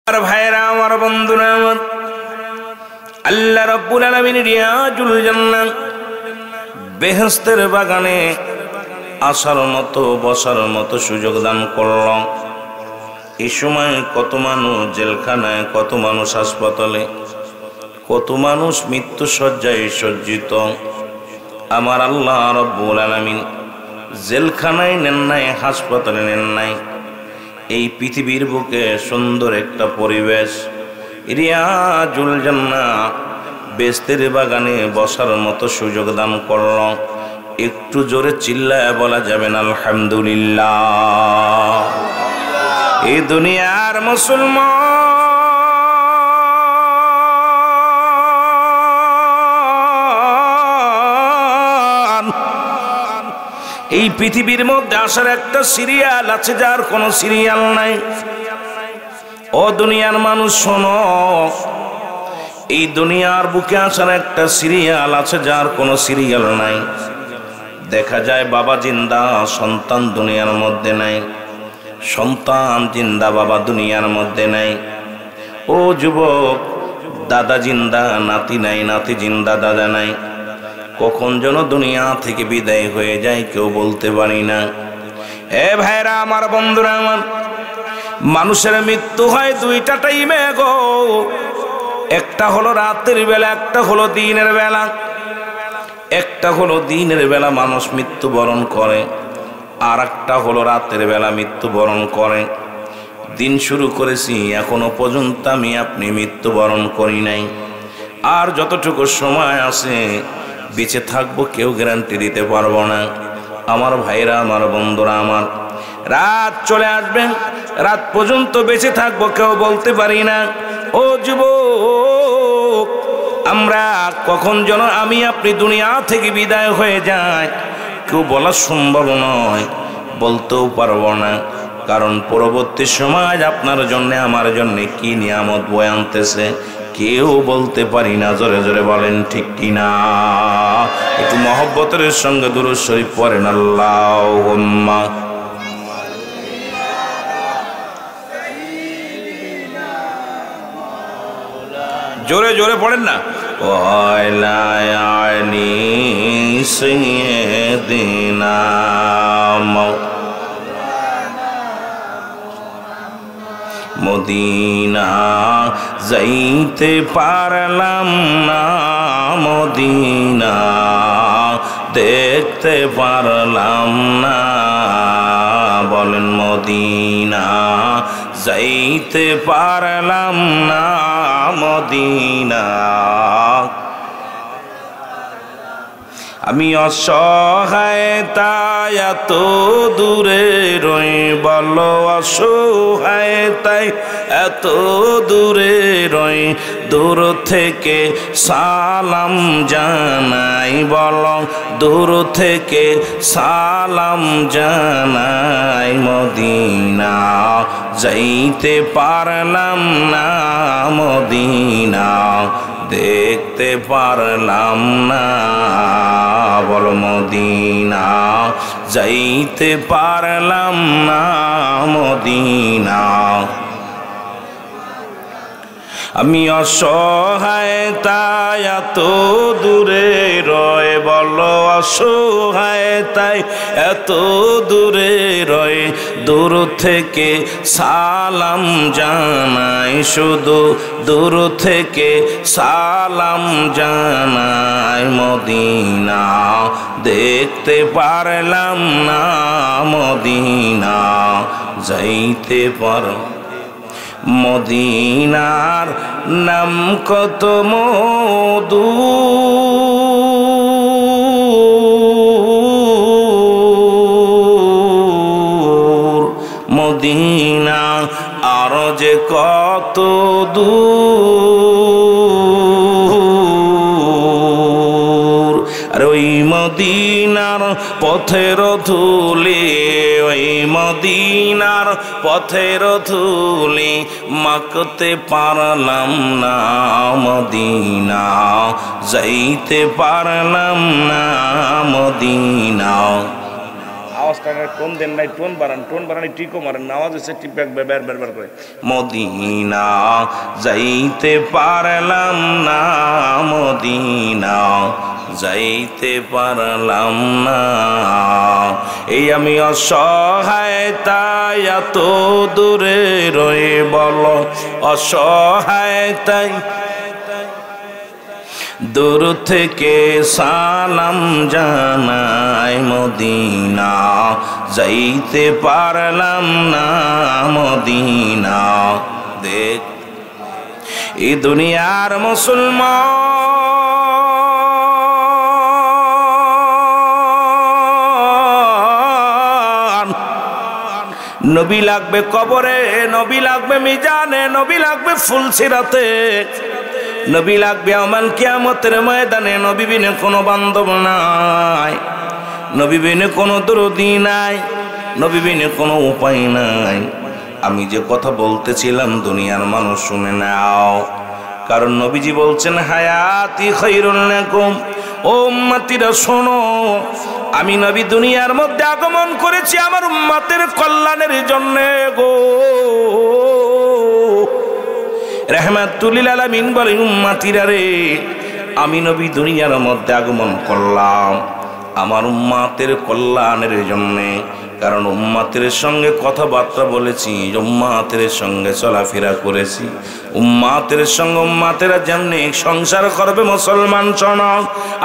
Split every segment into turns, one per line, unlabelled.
আর ভাইরা আমার, বন্ধুরা আমার, আল্লাহ রাব্বুল আলামিন রিয়াজুল জান্নাত বেহেশতের বাগানে আসার মতো বসার মতো সুযোগ দান করল। এই সময় কত মানুষ জেলখানায়, কত মানুষ হাসপাতালে, কত মানুষ মৃত্যু শয্যায় সজ্জিত। আমার আল্লাহ রাব্বুল আলামিন জেলখানায় নেন নাই, হাসপাতালে নেন নাই, এই পৃথিবীর বুকে সুন্দর একটা পরিবেশ রিয়াজুল জান্নাত বেহেশতের বাগানে বসার মতো সুযোগ দান করল। একটু জোরে চিল্লায় বলা যাবেন আলহামদুলিল্লাহ। এই দুনিয়ার মুসলমান, এই পৃথিবীর মধ্যে আসার একটা সিরিয়াল আছে, যার কোনো সিরিয়াল নাই। ও দুনিয়ার মানুষ শোনো, এই দুনিয়ার বুকে আসার একটা সিরিয়াল আছে, যার কোনো সিরিয়াল নাই। দেখা যায় বাবা জিন্দা, সন্তান দুনিয়ার মধ্যে নাই, সন্তান জিন্দা, বাবা দুনিয়ার মধ্যে নাই। ও যুবক, দাদা জিন্দা, নাতি নাই, নাতি জিন্দা, দাদা নাই। কখন যেন দুনিয়া থেকে বিদায় হয়ে যায় কেউ বলতে পারি না। এ ভাইরা আমার, বন্ধুরা আমার, মানুষের মৃত্যু হয় দুইটা টাইমে গো। একটা হলো রাতের বেলা, একটা হলো দিনের বেলা। একটা হলো দিনের বেলা মানুষ মৃত্যুবরণ করে, আর একটা হলো রাতের বেলা মৃত্যুবরণ করে। দিন শুরু করেছি, এখনো পর্যন্ত আমি আপনি মৃত্যুবরণ করি নাই। আর যতটুকু সময় আছে বেঁচে থাকবো কেউ গ্যারান্টি দিতে পারবো না। আমার ভাইরা আমার, বন্ধুরা আমার, রাত চলে আসবে, রাত পর্যন্ত বেঁচে থাকবো কেউ বলতে পারি না। ও যুবক, আমরা কখন যেন আমি আপনি দুনিয়া থেকে বিদায় হয়ে যায় কেউ বলা সম্ভব নয়, বলতেও পারবো না। কারণ পরবর্তী সমাজ আপনার জন্য আমার জন্য কি নিয়ামত বয়ে আনতেছে কেউ বলতে পারি না। জোরে জোরে বলেন ঠিক কিনা? একটু মহব্বতের সঙ্গে দুরূদ শরীফ পড়েন আল্লাহুম্মা। জোরে জোরে পড়েন না। ওয়ালা আলি সাইয়্যিদিনা মদিনা যাইতে পারলাম না, মদিনা দেখতে পারলাম না। বলেন মদিনা যাইতে পারলাম না, মদিনা। আমি অসহায় তাই এত দূরে রই, বলো অসহায় তাই এত দূরে রই। দূর থেকে সালাম জানাই, বলো দূর থেকে সালাম জানাই। মদিনা যাইতে পারলাম না, মদিনা দেখতে পারলাম না। বলো মদিনা যাইতে পারলাম না, মদিনা। আমি অসহায় তাই এত দূরে রয়, বলো অসহায় তাই এত দূরে রয়। দূর থেকে সালাম জানাই, শুধু দূর থেকে সালাম জানাই। মদিনা দেখতে পারলাম না, মদিনা যাইতে পার। মদিনার নাম কত মধু, মদিনা আর যে কত দূর। আর ওই মদিনার পথের ধুলি, ওই মদিনার পথের ধুলি মাখতে পারলাম না, মদিনা যাইতে পারলাম না, মদিনা। আওয়াজটা টোন দেন নাই, টোন বাড়ান টিকো মারেন, আওয়াজ হচ্ছে টিপ বের করে। মদিনা যাইতে পারলাম না, মদিনা যাইতে পারলাম না, এই আমি অসহায় তাই এত দূরে রয়ে বলো, অসহায় তাই দূর থেকে সালাম জানাই, মদিনা যাইতে পারলাম না, মদিনা। দেখ এই দুনিয়ার মুসলমান নবী লাগবে কবরে, নবী লাগবে মিজানে, নবী লাগবে ফুলসিরাতে, নবী লাগবে আমাল কিয়ামতের ময়দানে। নবী বিনে কোনো বান্ধব নাই, নবী বিনে কোনো দরদি নাই, নবী বিনে কোনো উপায় নাই। আমি যে কথা বলতেছিলাম দুনিয়ার মানুষ শুনে নাও, কারণ নবীজি বলছেন হায়াতি খায়রুল লাকুম। ও উম্মতিরা শোনো, আমি নবী দুনিয়ার মধ্যে আগমন করেছি আমার উম্মতের কল্যাণের জন্য গো। রাহমাতুল লিল আলামিন বলেন উম্মতিরা রে, আমি নবী দুনিয়ার মধ্যে আগমন করলাম আমার উম্মতের কল্যাণের জন্য। কারণ উম্মতের সঙ্গে কথাবার্তা বলেছি, উম্মতের সঙ্গে চলাফেরা করেছি, উম্মতের সঙ্গে উম্মতেরা যেমনি সংসার করবে। মুসলমান শোনো,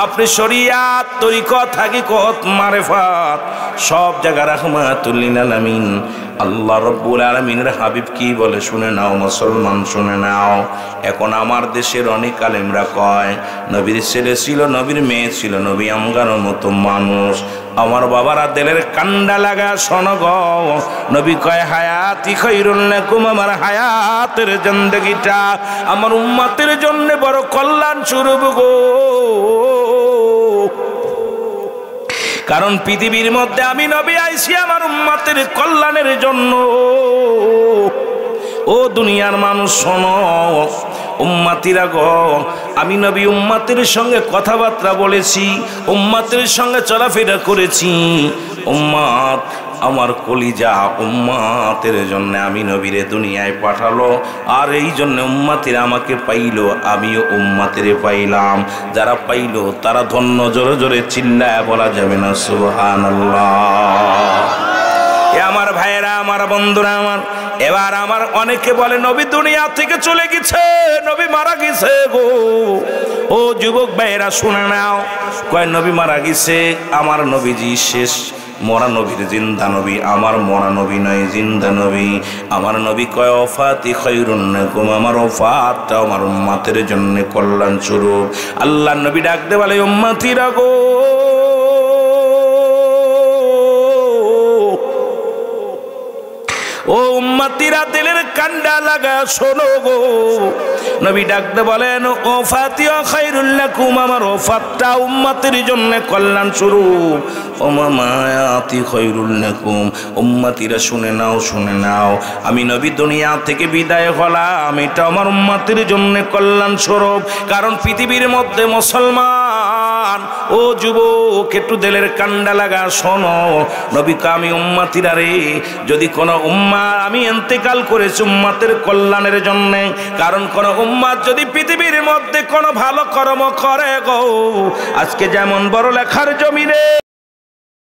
আপনি শরিয়াত তরিকত হাকিকত মারেফাত সব জায়গা রাহমাতুল লিল আলামিন আল্লাহ রব্বুল আলামিনের হাবিব কি বলে শুনে নাও, মুসলমান শুনে নাও। এখন আমার দেশের অনেক আলেমরা কয় নবীর ছেলে ছিল, নবীর মেয়ে ছিল, নবী আমগার মতো মানুষ। আমার বাবারা দিলের কান্ডা লাগা শোনো গো, নবী কয় হায়াতি খায়রুল লাকুম, আমার হায়াতের জিন্দেগিটা আমার উম্মতের জন্য বড় কল্যাণ স্বরূপ গো। কারণ পৃথিবীর মধ্যে আমি নবী আইছি আমার উম্মতের কল্যাণের জন্য। ও দুনিয়ার মানুষ শোনো, উম্মতিরা গো, আমি নবী উম্মতের সঙ্গে কথাবার্তা বলেছি, উম্মতের সঙ্গে চলাফেরা করেছি। উম্মত আমার কলিজা উম্মতের জন্য আমি নবীরে দুনিয়ায় পাঠালো, আর এই জন্য উম্মতিরা আমাকে পাইলো, আমিও উম্মতিরে পাইলাম। যারা পাইলো তারা ধন্য, জোরে জোরে চিল্লায় বলা যাবে না সুবহানাল্লাহ। আমার ভাইয়েরা, আমার বন্ধুরা, আমার এবার আমার অনেকে বলে নবী দুনিয়া থেকে চলে গেছে, নবী মারা গেছে গো। ও যুবক ভাইয়েরা শুনে নাও, কয় নবী মারা গেছে, আমার নবীজি শেষ। মরা নবীর জিন্দা নবী, আমার মরা নবী নয়, জিন্দা নবী। আমার নবী কয় ওফাতি খায়রুন লাকুম, আমার ওফাতটা আমার উম্মতের জন্য কল্যাণ স্বরূপ। আল্লাহ নবী ডাকতে বলে উম্মতিরা গো, ও উম্মতিরা দিলের কান্ডা লাগা শোনো গো। নবী ডাকতে বলেন ওফাতি খায়রুল লাকুম, আমার ওফাতটা উম্মতের জন্য কল্যাণ স্বরূপ। ও মামায়াতি খায়রুল লাকুম, উম্মতিরা শুনে নাও, শুনে নাও, আমি নবী দুনিয়া থেকে বিদায় হলাম, এটা আমার উম্মতের জন্য কল্যাণ স্বরূপ। কারণ পৃথিবীর মধ্যে মুসলমান, ও যুবক একটু দিলের কান্ডা লাগা শোনো, নবী কা আমি উম্মতিরা রে, যদি কোনো আমি ইন্তেকাল করেছি উম্মতের কল্যাণের জন্য। কারণ কোন উম্মত যদি পৃথিবীর মধ্যে কোনো ভালো কর্ম করে গো, আজকে যেমন বড় লেখার জমিনে